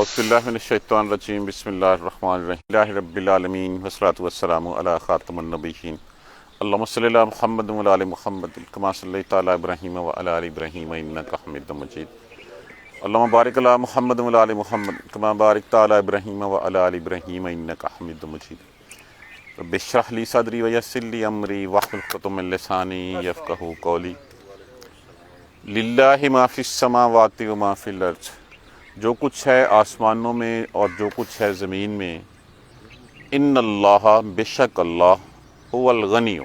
اعوذ باللہ من الشیطان الرجیم بسم اللہ الرحمن الرحیم الحمد للہ رب العالمین والصلاۃ والسلام علی خاتم النبیین اللہم صلی علی محمد وعلی آل محمد کما صلیت علی ابراہیم وعلی آل ابراہیم انک حمید مجید اللہم بارک علی محمد وعلی آل محمد کما بارکت علی ابراہیم وعلی آل ابراہیم انک حمید مجید رب اشرح لی صدری ویسر لی امری واحلل عقدۃ من لسانی یفقہوا قولی للہ ما فی السماوات و ما فی الارض، جو کچھ ہے آسمانوں میں اور جو کچھ ہے زمین میں، ان اللہ، بے شک اللہ، هو الغنی،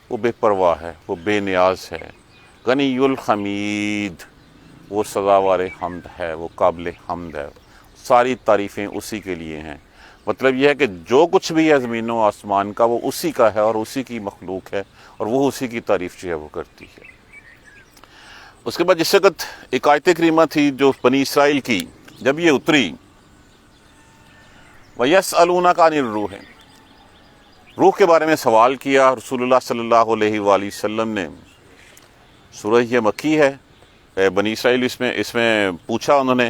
وہ بے پرواہ ہے، وہ بے نیاز ہے، غنی الحمید، وہ سزاوار حمد ہے، وہ قابل حمد ہے، ساری تعریفیں اسی کے لیے ہیں۔ مطلب یہ ہے کہ جو کچھ بھی ہے زمین و آسمان کا وہ اسی کا ہے اور اسی کی مخلوق ہے اور وہ اسی کی تعریف جو ہے وہ کرتی ہے۔ اس کے بعد جس وقت ایک آیت کریمہ تھی جو بنی اسرائیل کی، جب یہ اتری وَيَسْأَلُونَكَ عَنِ الرُّوحِ، روح کے بارے میں سوال کیا رسول اللہ صلی اللہ علیہ وآلہ وسلم نے۔ سورہ یہ مکی ہے، بنی اسرائیل اس میں پوچھا انہوں نے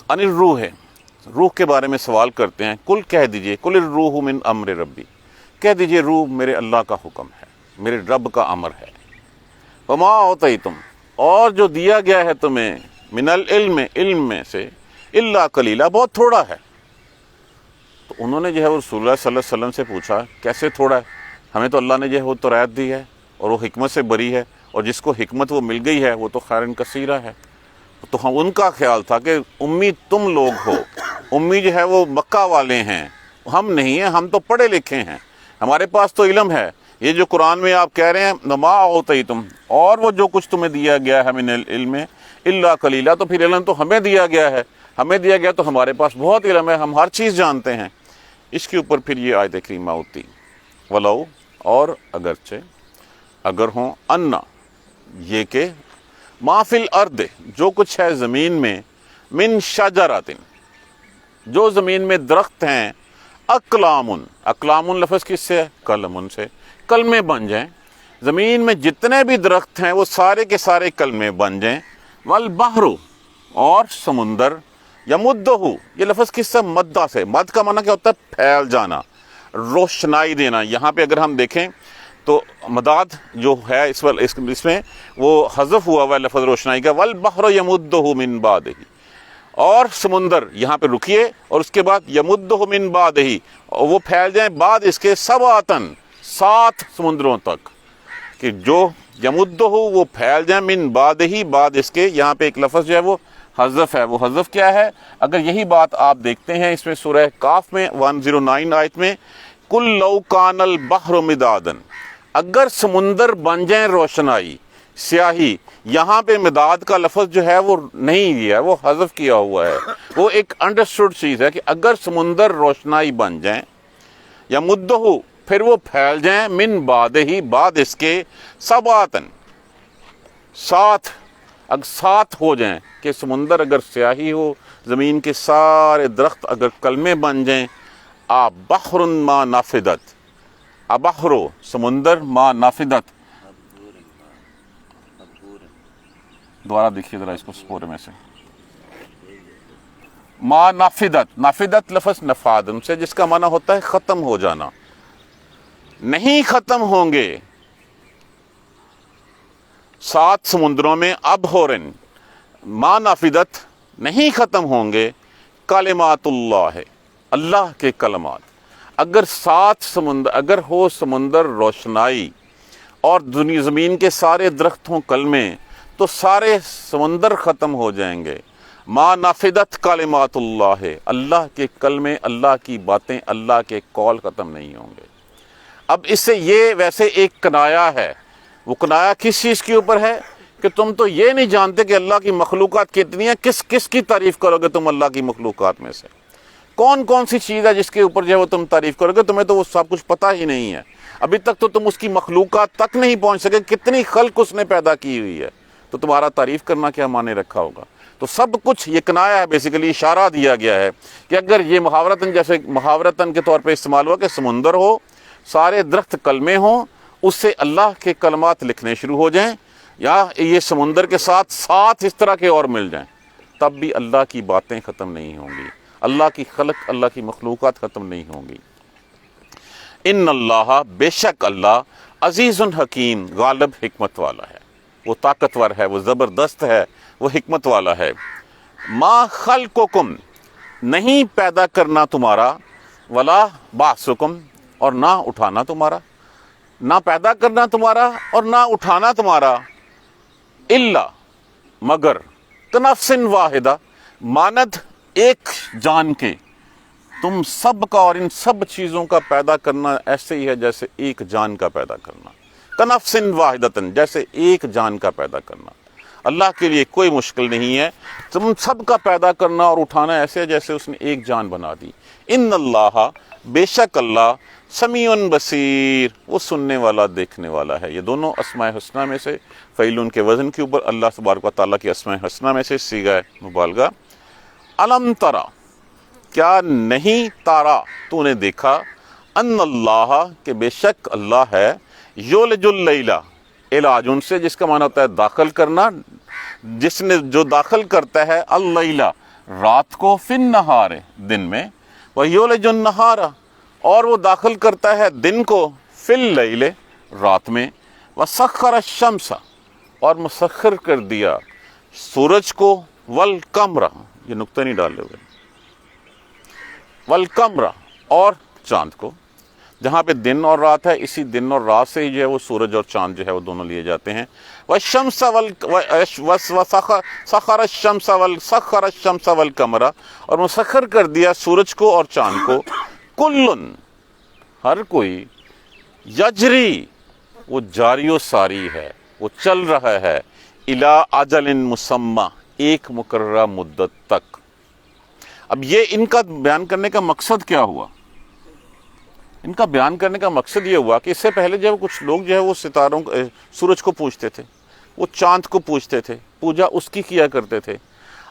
عن الروح، روح کے بارے میں سوال کرتے ہیں۔ کل کہہ دیجئے، کل الروح من امر ربی، کہہ دیجئے روح میرے اللہ کا حکم ہے، میرے رب کا امر ہے۔ وما اوتیتم، اور جو دیا گیا ہے تمہیں، من العلم، علم میں سے، الا قلیلا، بہت تھوڑا ہے۔ تو انہوں نے جو ہے وہ رسول اللہ صلی اللہ علیہ وسلم سے پوچھا کیسے تھوڑا ہے؟ ہمیں تو اللہ نے جو ہے وہ تورات دی ہے اور وہ حکمت سے بری ہے، اور جس کو حکمت وہ مل گئی ہے وہ تو خیرن کثیرہ ہے۔ تو ہم ان کا خیال تھا کہ امی تم لوگ ہو، امی جو ہے وہ مکہ والے ہیں، ہم نہیں ہیں، ہم تو پڑھے لکھے ہیں، ہمارے پاس تو علم ہے۔ یہ جو قرآن میں آپ کہہ رہے ہیں وما اوتیتم، اور وہ جو کچھ تمہیں دیا گیا ہے من العلم الا قلیلا، تو پھر علم تو ہمیں دیا گیا ہے، ہمیں دیا گیا تو ہمارے پاس بہت علم ہے، ہم ہر چیز جانتے ہیں۔ اس کے اوپر پھر یہ آیت کریمہ ہوتی ولو، اور اگرچہ، اگر ہوں، انا، یہ کہ ما فی الارض، جو کچھ ہے زمین میں، من شجرۃ، جو زمین میں درخت ہیں، اقلام، اقلام لفظ کس سے ہے؟ قلم سے، کلمے بن جائیں، زمین میں جتنے بھی درخت ہیں وہ سارے کے سارے کلمے بن جائیں۔ والبحر، اور سمندر، یمدہ، یہ لفظ کس سے؟ مدہ سے۔ مد کا معنی کیا ہوتا ہے؟ پھیل جانا، روشنائی دینا۔ یہاں پہ اگر ہم دیکھیں تو مداد جو ہے اس میں وہ حذف ہوا ہے لفظ روشنائی کا، والبحر یمدہ من بعدہ، اور سمندر، یہاں پہ رکیے، اور اس کے بعد یمدہ من بعدہ، وہ پھیل جائیں بعد اس کے، سبعۃ، 7 سمندروں تک، کہ جو یمدہ وہ پھیل جائیں من بعد ہی، بعد اس کے۔ یہاں پہ ایک لفظ جو ہے وہ حذف ہے، وہ حذف کیا ہے؟ اگر یہی بات آپ دیکھتے ہیں اس میں سورہ کاف میں 109 آیت میں، کل لو کان البحر مدادا، اگر سمندر بن جائیں روشنائی، سیاہی، یہاں پہ مداد کا لفظ جو ہے وہ نہیں دیا ہے، وہ حذف کیا ہوا ہے۔ وہ ایک انڈرسٹوڈ چیز ہے کہ اگر سمندر روشنائی بن جائیں، یمدہ، پھر وہ پھیل جائیں، من بعد ہی، بعد اس کے، سبعۃ، 7، اگر 7 ہو جائیں، کہ سمندر اگر سیاہی ہو، زمین کے سارے درخت اگر کلمے بن جائیں، بحر ما نفدت، بحر، سمندر، ما نفدت، دوبارہ دیکھیے ذرا اس کو سپورے میں سے، ما نفدت، نفدت لفظ نفاد سے، جس کا معنی ہوتا ہے ختم ہو جانا، نہیں ختم ہوں گے 7 سمندروں میں، ابحرن، ما نفدت، نہیں ختم ہوں گے، کلمات اللہ، اللہ کے کلمات۔ اگر 7 سمندر، اگر ہو سمندر روشنائی اور زمین کے سارے درخت ہوں کلمے، تو سارے سمندر ختم ہو جائیں گے۔ ما نفدت کلمات اللہ، اللہ کے کلمے، اللہ کی باتیں، اللہ کے قول ختم نہیں ہوں گے۔ اب اس سے یہ ویسے ایک کنایا ہے، وہ کنایا کس چیز کے اوپر ہے؟ کہ تم تو یہ نہیں جانتے کہ اللہ کی مخلوقات کتنی ہیں، کس کی تعریف کرو گے تم اللہ کی مخلوقات میں سے؟ کون کون سی چیز ہے جس کے اوپر جو ہے وہ تم تعریف کرو گے؟ تمہیں تو وہ سب کچھ پتہ ہی نہیں ہے، ابھی تک تو تم اس کی مخلوقات تک نہیں پہنچ سکے، کتنی خلق اس نے پیدا کی ہوئی ہے، تو تمہارا تعریف کرنا کیا معنی رکھا ہوگا؟ تو سب کچھ یہ کنایا ہے، بیسیکلی اشارہ دیا گیا ہے کہ اگر یہ محاورتاً، جیسے محاورتاً کے طور پہ استعمال ہوا کہ سمندر ہو، سارے درخت کلمے ہوں، اس سے اللہ کے کلمات لکھنے شروع ہو جائیں، یا یہ سمندر کے ساتھ 7 اس طرح کے اور مل جائیں، تب بھی اللہ کی باتیں ختم نہیں ہوں گی، اللہ کی خلق، اللہ کی مخلوقات ختم نہیں ہوں گی۔ ان اللہ، بے شک اللہ، عزیز حکیم، غالب حکمت والا ہے، وہ طاقتور ہے، وہ زبردست ہے، وہ حکمت والا ہے۔ ما خلقکم، نہیں پیدا کرنا تمہارا، ولا بعثکم، اور نہ اٹھانا تمہارا، نہ پیدا کرنا تمہارا اور نہ اٹھانا تمہارا، الا، مگر، کنفس واحدہ، ماند ایک جان کے، تم سب کا اور ان سب چیزوں کا پیدا کرنا ایسے ہی ہے جیسے ایک جان کا پیدا کرنا، کنفس واحدتن، جیسے ایک جان کا پیدا کرنا۔ اللہ کے لیے کوئی مشکل نہیں ہے، تم سب کا پیدا کرنا اور اٹھانا ایسے ہے جیسے اس نے ایک جان بنا دی۔ ان اللہ، بے شک اللہ، سمیع بصیر، وہ سننے والا، دیکھنے والا ہے۔ یہ دونوں اسماء حسنہ میں سے، فعیل کے وزن کے اوپر اللہ تبارک و تعالیٰ کی اسماء حسنہ میں سے صیغہ مبالغہ۔ الم ترا، کیا نہیں تارا، تو نے دیکھا، ان اللہ، کہ بے شک اللہ ہے، یولج اللیل، علاج سے، جس کا معنی ہوتا ہے داخل کرنا، جس نے جو داخل کرتا ہے اللیل، رات کو، فی النہار، دن میں، ویولج النہار، اور وہ داخل کرتا ہے دن کو، فی اللیل، رات میں، وسخر الشمس، اور مسخر کر دیا سورج کو، والقمر، یہ نقطہ نہیں ڈالے ہوئے، والقمر، اور چاند کو۔ جہاں پہ دن اور رات ہے، اسی دن اور رات سے ہی جو ہے وہ سورج اور چاند جو ہے وہ دونوں لیے جاتے ہیں۔ والشمس سخر الشمس والقمر، اور مسخر کر دیا سورج کو اور چاند کو، کلن، ہر کوئی، یجری، وہ جاری و ساری ہے، وہ چل رہا ہے، الی اجل مسمی، ایک مقررہ مدت تک۔ اب یہ ان کا بیان کرنے کا مقصد کیا ہوا؟ ان کا بیان کرنے کا مقصد یہ ہوا کہ اس سے پہلے جب کچھ لوگ جو ہے وہ ستاروں سورج کو پوجتے تھے، وہ چاند کو پوجتے تھے، پوجا اس کی کیا کرتے تھے۔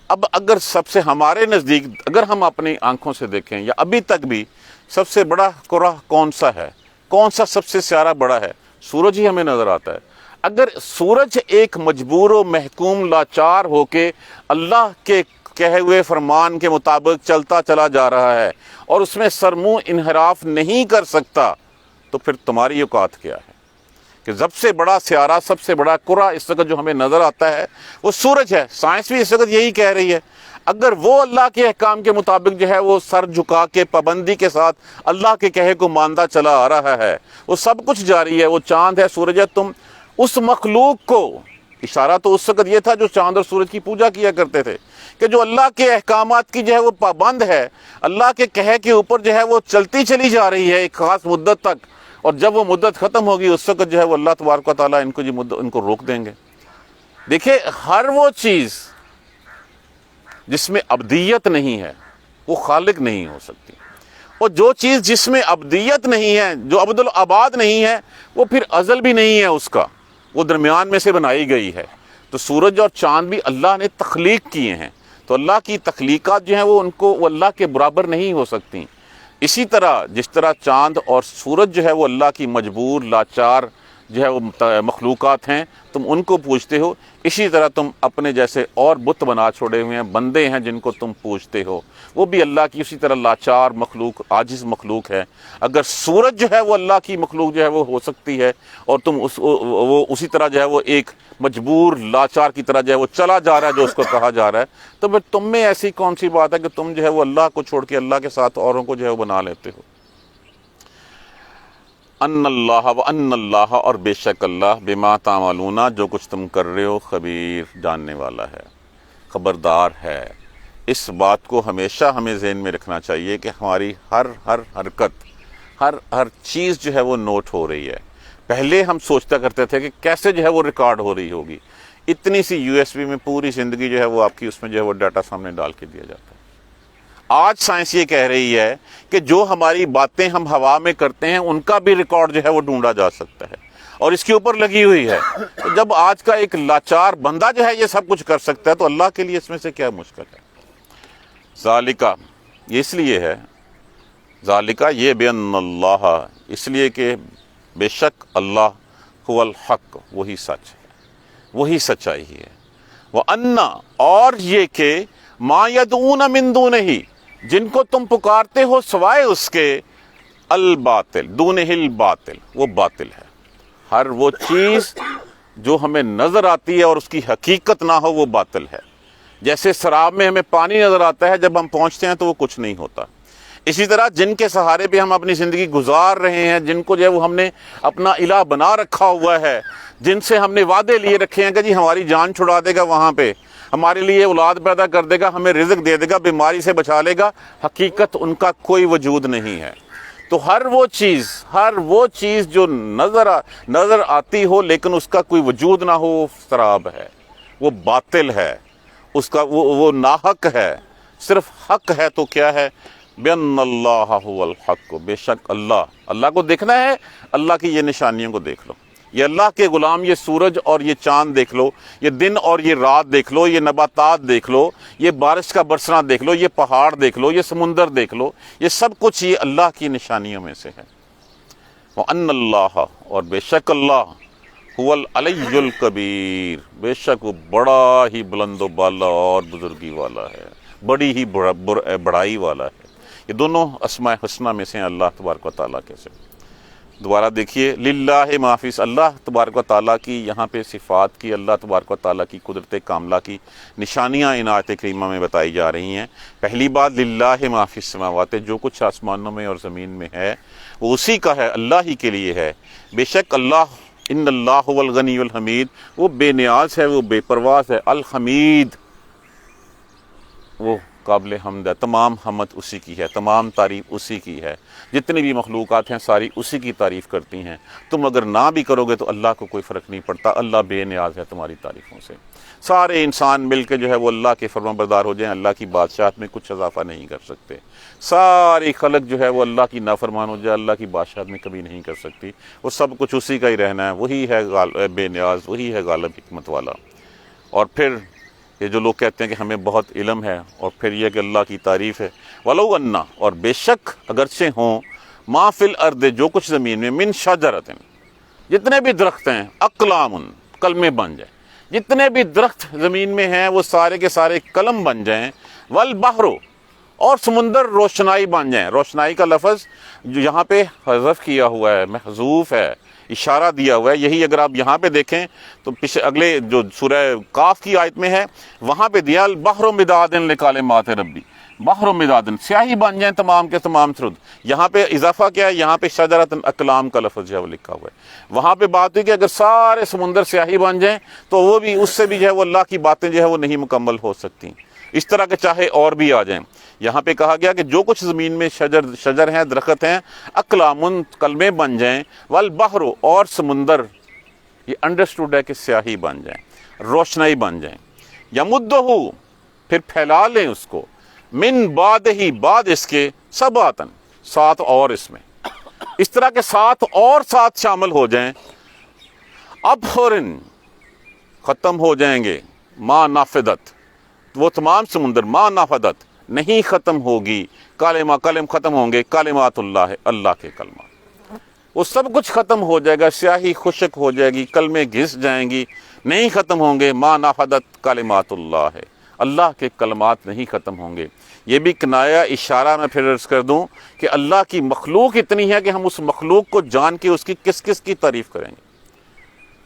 اب اگر سب سے ہمارے نزدیک، اگر ہم اپنی آنکھوں سے دیکھیں یا ابھی تک بھی، سب سے بڑا قرہ کون سا ہے، کون سا سب سے سیارہ بڑا ہے؟ سورج ہی ہمیں نظر آتا ہے۔ اگر سورج ایک مجبور و محکوم لاچار ہو کے اللہ کے کہے ہوئے فرمان کے مطابق چلتا چلا جا رہا ہے اور اس میں سرمو انحراف نہیں کر سکتا، تو پھر تمہاری اوقات کیا ہے؟ کہ سب سے بڑا سیارہ، سب سے بڑا قرہ اس وقت جو ہمیں نظر آتا ہے وہ سورج ہے۔ سائنس بھی اس وقت یہی کہہ رہی ہے، اگر وہ اللہ کے احکام کے مطابق جو ہے وہ سر جھکا کے پابندی کے ساتھ اللہ کے کہے کو مانتا چلا آ رہا ہے، وہ سب کچھ جاری ہے، وہ چاند ہے، سورج ہے، تم اس مخلوق کو، اشارہ تو اس وقت یہ تھا جو چاند اور سورج کی پوجا کیا کرتے تھے، کہ جو اللہ کے احکامات کی جو ہے وہ پابند ہے، اللہ کے کہے کے اوپر جو ہے وہ چلتی چلی جا رہی ہے ایک خاص مدت تک، اور جب وہ مدت ختم ہوگی اس وقت جو ہے وہ اللہ تبارک و تعالیٰ ان کو روک دیں گے۔ دیکھیں، ہر وہ چیز جس میں ابدیت نہیں ہے وہ خالق نہیں ہو سکتی، اور جو چیز جس میں ابدیت نہیں ہے، جو ابد الآباد نہیں ہے، وہ پھر ازل بھی نہیں ہے اس کا، وہ درمیان میں سے بنائی گئی ہے۔ تو سورج اور چاند بھی اللہ نے تخلیق کیے ہیں، تو اللہ کی تخلیقات جو ہیں وہ اللہ کے برابر نہیں ہو سکتی۔ اسی طرح جس طرح چاند اور سورج جو ہے وہ اللہ کی مجبور لاچار جو ہے وہ مخلوقات ہیں، تم ان کو پوجتے ہو، اسی طرح تم اپنے جیسے اور بت بنا چھوڑے ہوئے ہیں، بندے ہیں جن کو تم پوجتے ہو، وہ بھی اللہ کی اسی طرح لاچار مخلوق، عاجز مخلوق ہے۔ اگر سورج جو ہے وہ اللہ کی مخلوق جو ہے وہ ہو سکتی ہے، اور تم وہ اسی طرح جو ہے وہ ایک مجبور لاچار کی طرح جو ہے وہ چلا جا رہا ہے جو اس کو کہا جا رہا ہے، تو پھر تم میں ایسی کون سی بات ہے کہ تم جو ہے وہ اللہ کو چھوڑ کے اللہ کے ساتھ اوروں کو جو ہے وہ بنا لیتے ہو؟ ان اللہ، اور بے شک اللہ، بما تعملون، جو کچھ تم کر رہے ہو، خبیر، جاننے والا ہے، خبردار ہے۔ اس بات کو ہمیشہ ہمیں ذہن میں رکھنا چاہیے کہ ہماری ہر حرکت، ہر چیز جو ہے وہ نوٹ ہو رہی ہے۔ پہلے ہم سوچتا کرتے تھے کہ کیسے جو ہے وہ ریکارڈ ہو رہی ہوگی، اتنی سی USB میں پوری زندگی جو ہے وہ آپ کی اس میں جو ہے وہ ڈیٹا سامنے ڈال کے دیا جاتا ہے۔ آج سائنس یہ کہہ رہی ہے کہ جو ہماری باتیں ہم ہوا میں کرتے ہیں ان کا بھی ریکارڈ جو ہے وہ ڈھونڈا جا سکتا ہے، اور اس کے اوپر لگی ہوئی ہے۔ تو جب آج کا ایک لاچار بندہ جو ہے یہ سب کچھ کر سکتا ہے، تو اللہ کے لیے اس میں سے کیا مشکل ہے؟ ذالکہ، یہ اس لیے ہے، ذالکہ یہ بین اللہ، اس لیے کہ بے شک اللہ هو الحق، وہی سچ ہے، وہی سچائی ہے۔ وَأَنَّ اور یہ کہ مَا يَدْعُونَ مِن دُونِهِ جن کو تم پکارتے ہو سوائے اس کے الباطل دونہ الباطل وہ باطل ہے. ہر وہ چیز جو ہمیں نظر آتی ہے اور اس کی حقیقت نہ ہو وہ باطل ہے. جیسے سراب میں ہمیں پانی نظر آتا ہے، جب ہم پہنچتے ہیں تو وہ کچھ نہیں ہوتا. اسی طرح جن کے سہارے پہ ہم اپنی زندگی گزار رہے ہیں، جن کو جو ہے وہ ہم نے اپنا الہ بنا رکھا ہوا ہے، جن سے ہم نے وعدے لیے رکھے ہیں کہ جی ہماری جان چھڑا دے گا، وہاں پہ ہمارے لیے اولاد پیدا کر دے گا، ہمیں رزق دے دے گا، بیماری سے بچا لے گا، حقیقت ان کا کوئی وجود نہیں ہے. تو ہر وہ چیز جو نظر آتی ہو لیکن اس کا کوئی وجود نہ ہو، وہ سراب ہے، وہ باطل ہے، اس کا وہ ناحق ہے. صرف حق ہے تو کیا ہے؟ بِأَنَّ اللَّهَ هُوَ الْحَقُّ بے شک اللہ کو دیکھنا ہے. اللہ کی یہ نشانیوں کو دیکھ لو، یہ اللہ کے غلام، یہ سورج اور یہ چاند دیکھ لو، یہ دن اور یہ رات دیکھ لو، یہ نباتات دیکھ لو، یہ بارش کا برسنا دیکھ لو، یہ پہاڑ دیکھ لو، یہ سمندر دیکھ لو، یہ سب کچھ یہ اللہ کی نشانیوں میں سے ہے. وَأَنَّ اللَّهَ اور بے شک اللہ هُوَ الْعَلِيُّ الْكَبِيرُ بے شک وہ بڑا ہی بلند و بالا اور بزرگی والا ہے، بڑی ہی بڑائی والا ہے. یہ دونوں اسماء حسنہ میں سے ہیں اللہ تبارک و تعالیٰ کے سے. دوبارہ دیکھیے للہ ما فی اللہ تبارک و تعالیٰ کی یہاں پہ صفات کی، اللہ تبارک و تعالیٰ کی قدرت کاملہ کی نشانیاں ان آیت کریمہ میں بتائی جا رہی ہیں. پہلی بات للہ ما فی السماوات، جو کچھ آسمانوں میں اور زمین میں ہے وہ اسی کا ہے، اللہ ہی کے لیے ہے. بے شک اللہ ان اللہ هو الغنی الحمید وہ بے نیاز ہے، وہ بے پرواز ہے. الحمید وہ قابل حمد ہے، تمام حمد اسی کی ہے، تمام تعریف اسی کی ہے. جتنی بھی مخلوقات ہیں ساری اسی کی تعریف کرتی ہیں. تم اگر نہ بھی کرو گے تو اللہ کو کوئی فرق نہیں پڑتا، اللہ بے نیاز ہے تمہاری تعریفوں سے. سارے انسان مل کے جو ہے وہ اللہ کے فرما بردار ہو جائیں، اللہ کی بادشاہت میں کچھ اضافہ نہیں کر سکتے. ساری خلق جو ہے وہ اللہ کی نافرمان ہو جائے، اللہ کی بادشاہت میں کبھی نہیں کر سکتی. وہ سب کچھ اسی کا ہی رہنا ہے، وہی ہے بے نیاز، وہی ہے غالب حکمت والا. اور پھر یہ جو لوگ کہتے ہیں کہ ہمیں بہت علم ہے، اور پھر یہ کہ اللہ کی تعریف ہے. وَلَوْ أَنَّ اور بے شک اگرچہ ہوں مَا فِي الْأَرْضِ جو کچھ زمین میں مِن شَجَرَةٍ جتنے بھی درخت ہیں، اقلام کلمے بن جائیں، جتنے بھی درخت زمین میں ہیں وہ سارے کے سارے قلم بن جائیں. وَالْبَحْرُ اور سمندر روشنائی بن جائیں. روشنائی کا لفظ جو یہاں پہ حذف کیا ہوا ہے، محذوف ہے، اشارہ دیا ہوا ہے. یہی اگر آپ یہاں پہ دیکھیں تو پیچھے اگلے جو سورہ قاف کی آیت میں ہے وہاں پہ دیا البحر مداد لکلمات ربی، بحر مداد سیاہی بن جائیں تمام کے تمام سرد. یہاں پہ اضافہ کیا ہے؟ یہاں پہ شجرۃ اقلام کا لفظ جو ہے وہ لکھا ہوا ہے. وہاں پہ بات ہوئی کہ اگر سارے سمندر سیاہی بن جائیں تو وہ بھی اس سے بھی جو ہے وہ اللہ کی باتیں جو ہے وہ نہیں مکمل ہو سکتی. اس طرح کے چاہے اور بھی آ جائیں. یہاں پہ کہا گیا کہ جو کچھ زمین میں شجر ہیں، درخت ہیں، اقلام کلمے بن جائیں. والبحر اور سمندر یہ انڈرسٹوڈ ہے کہ سیاہی بن جائیں، روشنائی بن جائیں. یمدہ پھر پھیلا لیں اس کو، من بعد ہی بعد اس کے سباتن ساتھ اور اس میں اس طرح کے ساتھ اور ساتھ شامل ہو جائیں. ابحرن ختم ہو جائیں گے، ما نافدت وہ تمام سمندر، ما نافدت نہیں ختم ہوگی، کلم ختم ہوں گے، کلمات اللہ اللہ کے کلمات، وہ سب کچھ ختم ہو جائے گا. سیاہی خشک ہو جائے گی، کلمے گھس جائیں گی، نہیں ختم ہوں گے. ما نافدت کلمات اللہ ہے، اللہ کے کلمات نہیں ختم ہوں گے. یہ بھی کنایا اشارہ میں پھر عرض کر دوں کہ اللہ کی مخلوق اتنی ہے کہ ہم اس مخلوق کو جان کے اس کی کس کس کی تعریف کریں گے.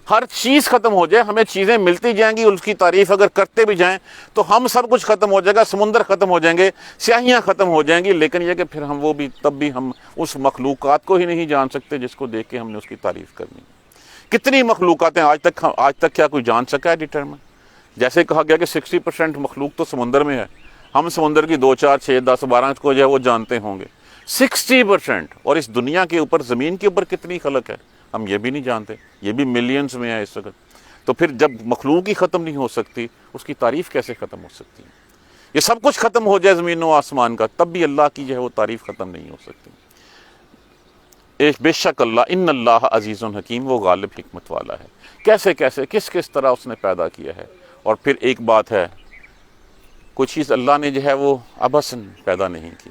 ہر چیز ختم ہو جائے، ہمیں چیزیں ملتی جائیں گی، اس کی تعریف اگر کرتے بھی جائیں تو ہم سب کچھ ختم ہو جائے گا. سمندر ختم ہو جائیں گے، سیاہیاں ختم ہو جائیں گی، لیکن یہ کہ پھر ہم وہ بھی تب بھی ہم اس مخلوقات کو ہی نہیں جان سکتے جس کو دیکھ کے ہم نے اس کی تعریف کرنی. کتنی مخلوقات ہیں آج تک کیا کوئی جان سکا ہے ڈیٹرمن؟ جیسے کہا گیا کہ 60% مخلوق تو سمندر میں ہے، ہم سمندر کی 2 4 6 10 12 کو جو ہے وہ جانتے ہوں گے. 60%. اور اس دنیا کے اوپر، زمین کے اوپر کتنی خلق ہے ہم یہ بھی نہیں جانتے، یہ بھی ملینز میں ہے اس وقت. تو پھر جب مخلوق ہی ختم نہیں ہو سکتی، اس کی تعریف کیسے ختم ہو سکتی ہے؟ یہ سب کچھ ختم ہو جائے زمین و آسمان کا، تب بھی اللہ کی جو ہے وہ تعریف ختم نہیں ہو سکتی. بے شک اللہ، ان اللہ عزیز حکیم وہ غالب حکمت والا ہے. کیسے کس طرح اس نے پیدا کیا ہے. اور پھر ایک بات ہے، کوئی چیز اللہ نے جو ہے وہ عبثاً پیدا نہیں کی،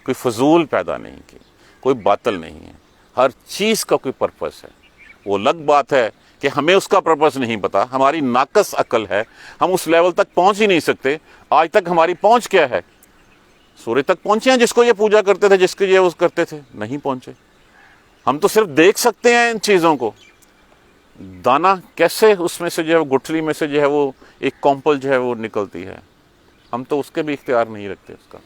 کوئی فضول پیدا نہیں کی، کوئی باطل نہیں ہے. ہر چیز کا کوئی پرپس ہے. وہ الگ بات ہے کہ ہمیں اس کا پرپس نہیں پتا، ہماری ناقص عقل ہے، ہم اس لیول تک پہنچ ہی نہیں سکتے۔ آج تک ہماری پہنچ کیا ہے؟ سورج تک پہنچے ہیں جس کو یہ پوجا کرتے تھے، جس کو یہ اس کرتے تھے؟ نہیں پہنچے۔ ہم تو صرف دیکھ سکتے ہیں ان چیزوں کو، دانا کیسے اس میں سے جو ہے گٹھلی میں سے جو ہے وہ ایک کمپل جو ہے وہ نکلتی ہے، ہم تو اس کے بھی اختیار نہیں رکھتے اس کا۔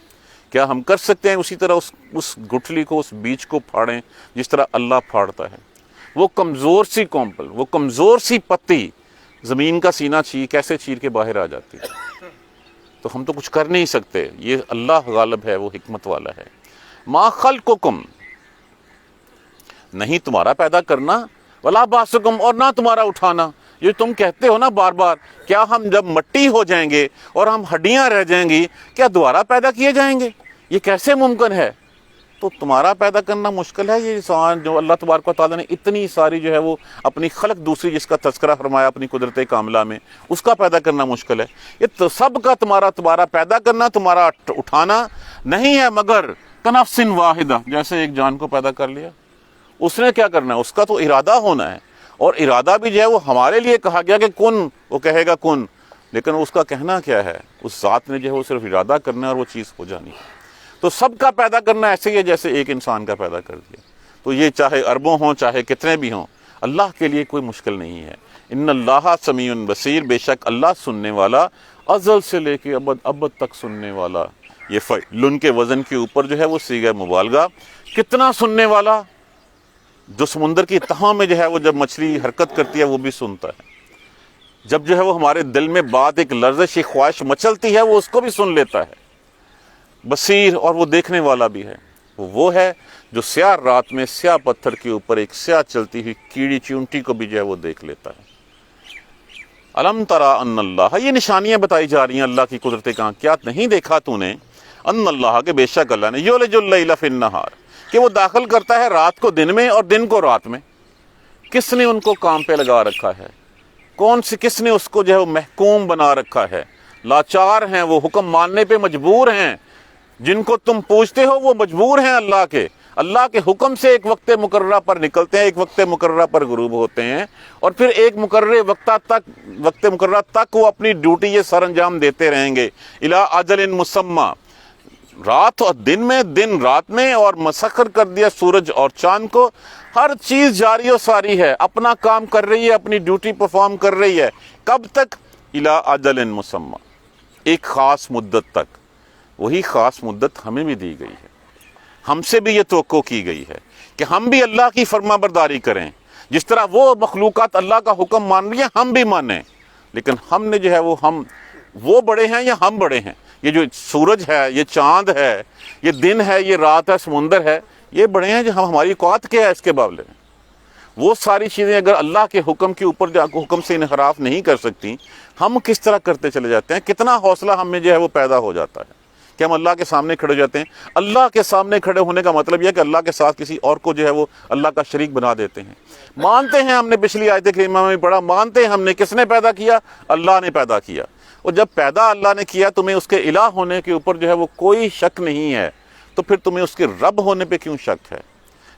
کیا ہم کر سکتے ہیں اسی طرح اس گٹھلی کو، اس بیج کو پھاڑیں جس طرح اللہ پھاڑتا ہے؟ وہ کمزور سی کمپل، وہ کمزور سی پتی زمین کا سینہ کیسے چیر کے باہر آ جاتی ہے؟ تو ہم تو کچھ کر نہیں سکتے، یہ اللہ غالب ہے، وہ حکمت والا ہے۔ ما خلقکم، نہیں تمہارا پیدا کرنا، ولا باسکم، اور نہ تمہارا اٹھانا۔ یہ تم کہتے ہو نا بار بار، کیا ہم جب مٹی ہو جائیں گے اور ہم ہڈیاں رہ جائیں گی کیا دوبارہ پیدا کیے جائیں گے؟ یہ کیسے ممکن ہے؟ تو تمہارا پیدا کرنا مشکل ہے؟ یہ انسان جو اللہ تبارک و تعالیٰ نے اتنی ساری جو ہے وہ اپنی خلق دوسری جس کا تذکرہ فرمایا اپنی قدرت کاملہ میں، اس کا پیدا کرنا مشکل ہے؟ یہ تو سب کا تمہارا پیدا کرنا، تمہارا اٹھانا نہیں ہے مگر کنفس واحدہ، جیسے ایک جان کو پیدا کر لیا۔ اس نے کیا کرنا ہے؟ اس کا تو ارادہ ہونا ہے، اور ارادہ بھی جو ہے وہ ہمارے لیے کہا گیا کہ کن، وہ کہے گا کن، لیکن اس کا کہنا کیا ہے؟ اس ذات نے جو ہے وہ صرف ارادہ کرنا ہے اور وہ چیز ہو جانی ہے۔ تو سب کا پیدا کرنا ایسے ہی ہے جیسے ایک انسان کا پیدا کر دیا۔ تو یہ چاہے اربوں ہوں، چاہے کتنے بھی ہوں، اللہ کے لیے کوئی مشکل نہیں ہے۔ ان اللہ سمیع بصیر، بے شک اللہ سننے والا، ازل سے لے کے ابد تک سننے والا۔ یہ فعل کے وزن کے اوپر جو ہے وہ صیغہ مبالغہ، کتنا سننے والا؟ جو سمندر کی تہوں میں جو ہے وہ جب مچھلی حرکت کرتی ہے وہ بھی سنتا ہے، جب جو ہے وہ ہمارے دل میں بات ایک لرزش، ایک خواہش مچلتی ہے وہ اس کو بھی سن لیتا ہے۔ بصیر، اور وہ دیکھنے والا بھی ہے۔ وہ ہے جو سیاہ رات میں سیاہ پتھر کے اوپر ایک سیاہ چلتی ہوئی کیڑی چونٹی کو بھی جو ہے وہ دیکھ لیتا ہے۔ الم ترى ان اللہ، یہ نشانیاں بتائی جا رہی ہیں اللہ کی قدرت کا۔ کیا نہیں دیکھا تو نے؟ ان اللہ، کہ بے شک اللہ نے، یولج اللیل فی النہار، کہ وہ داخل کرتا ہے رات کو دن میں اور دن کو رات میں۔ کس نے ان کو کام پہ لگا رکھا ہے؟ کس نے اس کو جو ہے وہ محکوم بنا رکھا ہے؟ لاچار ہیں وہ، حکم ماننے پہ مجبور ہیں۔ جن کو تم پوچھتے ہو وہ مجبور ہیں اللہ کے حکم سے ایک وقت مقررہ پر نکلتے ہیں، ایک وقت مقررہ پر غروب ہوتے ہیں، اور پھر ایک وقت مقررہ تک وہ اپنی ڈیوٹی یہ سر انجام دیتے رہیں گے۔ الی اجل مسمی، رات اور دن میں، دن رات میں، اور مسخر کر دیا سورج اور چاند کو۔ ہر چیز جاری و ساری ہے، اپنا کام کر رہی ہے، اپنی ڈیوٹی پرفارم کر رہی ہے۔ کب تک؟ الی اجل مسمی، ایک خاص مدت تک۔ وہی خاص مدت ہمیں بھی دی گئی ہے، ہم سے بھی یہ توقع کی گئی ہے کہ ہم بھی اللہ کی فرما برداری کریں۔ جس طرح وہ مخلوقات اللہ کا حکم مان رہی ہیں ہم بھی مانیں، لیکن ہم نے جو ہے وہ بڑے ہیں یا ہم بڑے ہیں؟ یہ جو سورج ہے، یہ چاند ہے، یہ دن ہے، یہ رات ہے، سمندر ہے، یہ بڑے ہیں جو ہماری اوقات کیا ہے اس کے باوجود؟ وہ ساری چیزیں اگر اللہ کے حکم کے اوپر جو حکم سے انحراف نہیں کر سکتی، ہم کس طرح کرتے چلے جاتے ہیں؟ کتنا حوصلہ ہم میں جو ہے وہ پیدا ہو جاتا ہے کہ ہم اللہ کے سامنے کھڑے ہو جاتے ہیں۔ اللہ کے سامنے کھڑے ہونے کا مطلب یہ ہے کہ اللہ کے ساتھ کسی اور کو جو ہے وہ اللہ کا شریک بنا دیتے ہیں۔ مانتے ہیں، ہم نے پچھلی آیت کریمہ میں پڑھا، مانتے ہیں ہم نے کس نے پیدا کیا؟ اللہ نے پیدا کیا۔ اور جب پیدا اللہ نے کیا، تمہیں اس کے الہ ہونے کے اوپر جو ہے وہ کوئی شک نہیں ہے، تو پھر تمہیں اس کے رب ہونے پہ کیوں شک ہے؟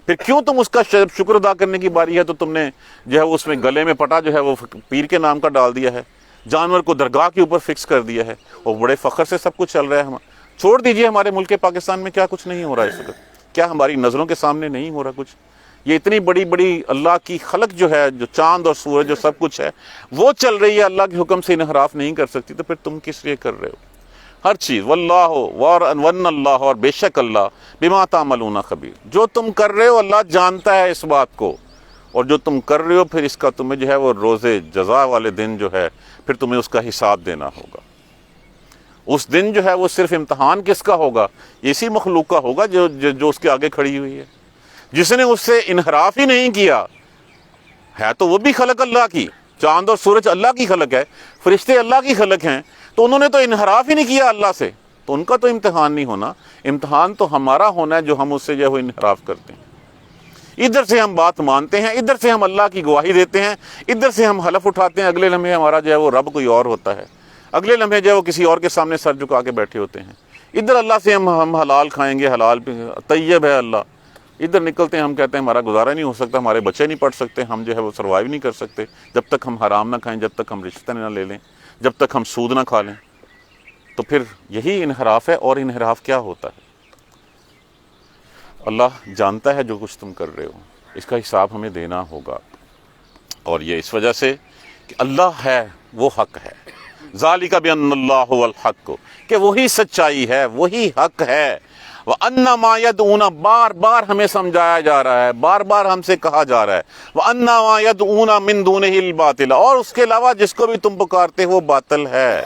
پھر کیوں تم اس کا شکر ادا کرنے کی باری ہے تو تم نے جو ہے اس میں گلے میں پٹا جو ہے وہ پیر کے نام کا ڈال دیا ہے، جانور کو درگاہ کے اوپر فکس کر دیا ہے، اور بڑے فخر سے سب کچھ چل رہا ہے۔ چھوڑ دیجئے، ہمارے ملک پاکستان میں کیا کچھ نہیں ہو رہا ہے اس وقت؟ کیا ہماری نظروں کے سامنے نہیں ہو رہا کچھ؟ یہ اتنی بڑی بڑی اللہ کی خلق جو ہے، جو چاند اور سورج جو سب کچھ ہے وہ چل رہی ہے، اللہ کے حکم سے انحراف نہیں کر سکتی، تو پھر تم کس لیے کر رہے ہو؟ ہر چیز واللہ وان اللہ، اور بے شک اللہ بما تعملون خبیر، جو تم کر رہے ہو اللہ جانتا ہے اس بات کو، اور جو تم کر رہے ہو پھر اس کا تمہیں جو ہے وہ روز جزا والے دن جو ہے پھر تمہیں اس کا حساب دینا ہوگا۔ اس دن جو ہے وہ صرف امتحان کس کا ہوگا؟ اسی مخلوق کا ہوگا جو اس کے آگے کھڑی ہوئی ہے، جس نے اس سے انحراف ہی نہیں کیا ہے۔ تو وہ بھی خلق اللہ کی، چاند اور سورج اللہ کی خلق ہے، فرشتے اللہ کی خلق ہیں، تو انہوں نے تو انحراف ہی نہیں کیا اللہ سے، تو ان کا تو امتحان نہیں ہونا۔ امتحان تو ہمارا ہونا ہے جو ہم اس سے جو ہے وہ انحراف کرتے ہیں۔ ادھر سے ہم بات مانتے ہیں، ادھر سے ہم اللہ کی گواہی دیتے ہیں، ادھر سے ہم حلف اٹھاتے ہیں، اگلے لمحے ہمارا جو ہے وہ رب کوئی اور ہوتا ہے، اگلے لمحے جو ہے وہ کسی اور کے سامنے سر جھکا کے بیٹھے ہوتے ہیں۔ ادھر اللہ سے ہم حلال کھائیں گے، حلال طیب ہے اللہ، ادھر نکلتے ہیں ہم کہتے ہیں ہمارا گزارا نہیں ہو سکتا، ہمارے بچے نہیں پڑھ سکتے، ہم جو ہے وہ سروائیو نہیں کر سکتے جب تک ہم حرام نہ کھائیں، جب تک ہم رشوت نہ لے لیں، جب تک ہم سود نہ کھا لیں۔ تو پھر یہی انحراف ہے، اور انحراف کیا ہوتا ہے؟ اللہ جانتا ہے جو کچھ تم کر رہے ہو، اس کا حساب ہمیں دینا ہوگا، اور یہ اس وجہ سے کہ اللہ ہے، وہ حق ہے۔ ذالک بأن اللہ هو الحق، کہ وہی سچائی ہے، وہی حق ہے۔ وَأَنَّ مَا يَدْعُونَ، بار بار ہمیں سمجھایا جا رہا ہے، بار بار ہم سے کہا جا رہا ہے، وَأَنَّ مَا يَدْعُونَ مِن دُونِهِ الْبَاطِلَ، اور اس کے علاوہ جس کو بھی تم پکارتے ہو باطل ہے۔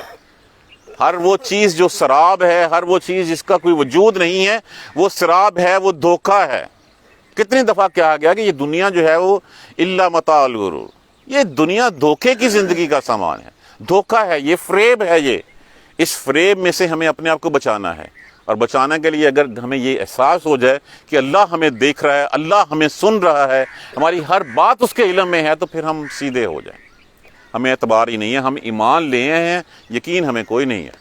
ہر وہ چیز جو سراب ہے، ہر وہ چیز جس کا کوئی وجود نہیں ہے، وہ سراب ہے، وہ دھوکہ ہے۔ کتنی دفعہ کہا گیا کہ یہ دنیا جو ہے وہ الا متاع الغرور، یہ دنیا دھوکے کی زندگی کا سامان ہے، دھوکہ ہے، یہ فریب ہے۔ یہ اس فریب میں سے ہمیں اپنے آپ کو بچانا ہے، اور بچانے کے لیے اگر ہمیں یہ احساس ہو جائے کہ اللہ ہمیں دیکھ رہا ہے، اللہ ہمیں سن رہا ہے، ہماری ہر بات اس کے علم میں ہے، تو پھر ہم سیدھے ہو جائیں۔ ہمیں اعتبار ہی نہیں ہے، ہم ایمان لے ہیں، یقین ہمیں کوئی نہیں ہے۔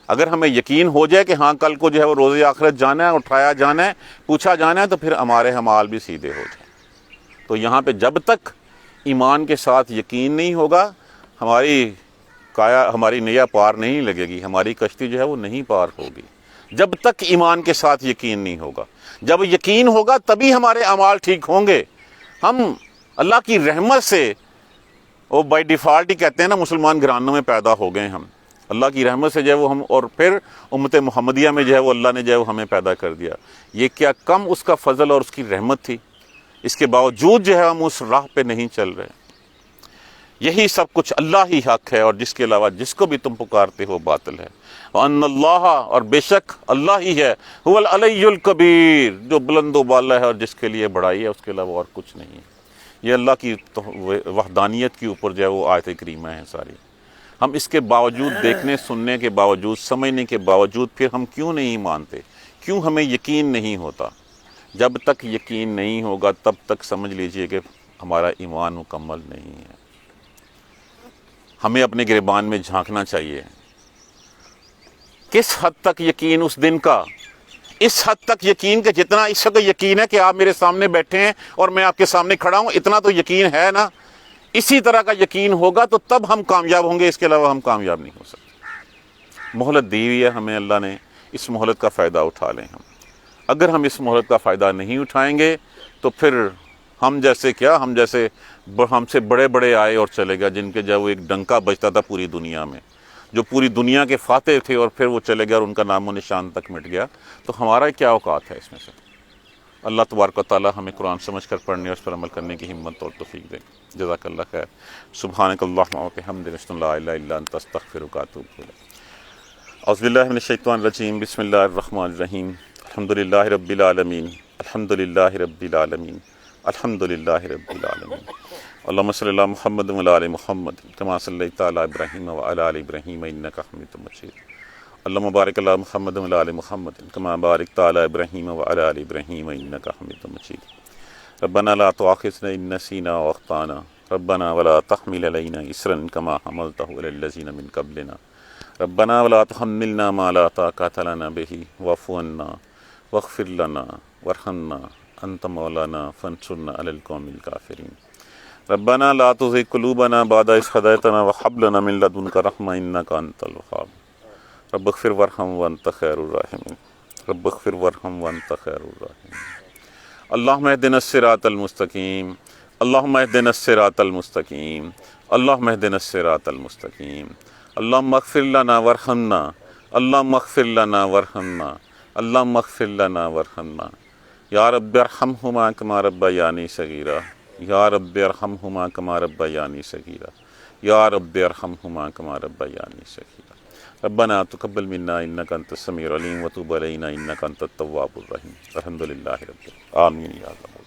اگر ہمیں یقین ہو جائے کہ ہاں کل کو جو ہے وہ روز آخرت جانا ہے، اٹھایا جانا ہے، پوچھا جانا ہے، تو پھر ہمارے اعمال بھی سیدھے ہو جائیں۔ تو یہاں پہ جب تک ایمان کے ساتھ یقین نہیں ہوگا، ہماری نیا پار نہیں لگے گی، ہماری کشتی جو ہے وہ نہیں پار ہوگی، جب تک ایمان کے ساتھ یقین نہیں ہوگا۔ جب یقین ہوگا تبھی ہمارے اعمال ٹھیک ہوں گے۔ ہم اللہ کی رحمت سے، وہ بائی ڈیفالٹ ہی کہتے ہیں نا، مسلمان گھرانوں میں پیدا ہو گئے ہم، اللہ کی رحمت سے جو ہے وہ ہم، اور پھر امت محمدیہ میں جو ہے وہ اللہ نے جو ہے وہ ہمیں پیدا کر دیا۔ یہ کیا کم اس کا فضل اور اس کی رحمت تھی؟ اس کے باوجود جو ہے ہم اس راہ پہ نہیں چل رہے۔ یہی سب کچھ اللہ ہی حق ہے، اور جس کے علاوہ جس کو بھی تم پکارتے ہو باطل ہے۔ وَأَنَّ اللَّهَ، اور بے شک اللہ ہی ہے، هُوَ الْعَلِيُّ الْكَبِيرُ، جو بلند و بالا ہے اور جس کے لیے بڑائی ہے، اس کے علاوہ اور کچھ نہیں ہے۔ یہ اللہ کی وحدانیت کے اوپر جو ہے وہ آیت کریمہ ہیں ساری۔ ہم اس کے باوجود، دیکھنے سننے کے باوجود، سمجھنے کے باوجود، پھر ہم کیوں نہیں مانتے؟ کیوں ہمیں یقین نہیں ہوتا؟ جب تک یقین نہیں ہوگا تب تک سمجھ لیجئے کہ ہمارا ایمان مکمل نہیں ہے۔ ہمیں اپنے گریبان میں جھانکنا چاہیے، کس حد تک یقین اس دن کا، اس حد تک یقین کہ جتنا اس وقت یقین ہے کہ آپ میرے سامنے بیٹھے ہیں اور میں آپ کے سامنے کھڑا ہوں، اتنا تو یقین ہے نا۔ اسی طرح کا یقین ہوگا تو تب ہم کامیاب ہوں گے، اس کے علاوہ ہم کامیاب نہیں ہو سکتے۔ مہلت دی ہوئی ہے ہمیں اللہ نے، اس مہلت کا فائدہ اٹھا لیں ہم۔ اگر ہم اس مہلت کا فائدہ نہیں اٹھائیں گے تو پھر ہم جیسے کیا، ہم سے بڑے بڑے آئے اور چلے گئے، جن کے جب وہ ایک ڈنکا بجتا تھا پوری دنیا میں، جو پوری دنیا کے فاتح تھے، اور پھر وہ چلے گئے اور ان کا نام و نشان تک مٹ گیا۔ تو ہمارا کیا اوقات ہے اس میں سے؟ اللہ تبارک و تعالی ہمیں قرآن سمجھ کر پڑھنے اور اس پر عمل کرنے کی ہمت اور توفیق دے۔ جزاک اللہ خیر۔ سبحانک اللہم و بحمدک، اشہد ان لا الہ الا انت، استغفرک و اتوب الیک۔ اعوذ باللہ من الشیطان الرجیم، بسم اللہ الرحمن الرحیم۔ الحمدللہ رب العالمین، الحمدللہ رب العالمین، الحمدللہ رب العالمین۔ اللہم صلی علی محمد و علی آل محمد کما صلیت علی ابراہیم و علی آل ابراہیم انک حمید مجید۔ اللہم بارک علی محمد و علی آل محمد کما بارکت علی ابراہیم و علی آل ابراہیم انک حمید مجید۔ ربنا لا تؤاخذنا ان نسینا واخطانا، ربنا ولا تحمل علینا اصرا کما حملتہ علی الذین من قبلنا، ربنا ولا تحملنا ما لا طاقۃ لنا به واعف عنا واغفر لنا وارحمنا انت مولانا فانصرنا علی القوم الکافرین۔ ربنا لا تزغ قلوبنا بعد إذ هديتنا وهب لنا من لدنك رحمة إنك أنت الوهاب۔ رب اغفر وارحم وأنت خير الراحمين، رب اغفر وارحم وأنت خير الراحمين۔ اللهم اهدنا الصراط المستقيم، اللهم اهدنا الصراط المستقيم، اللهم اهدنا الصراط المستقيم۔ اللهم اغفر لنا وارحمنا، اللهم اغفر لنا وارحمنا، اللهم اغفر لنا وارحمنا۔ یا رب ارحمهما كما ربياني صغيرا، یا رب ارحمهما كما ربياني صغيرا، یا رب ارحمهما كما ربياني صغيرا۔ ربنا تقبل منا انك انت السميع العليم وتب علينا انك انت التواب الرحيم۔ الحمد للہ رب العالمین۔ آمین یا رب۔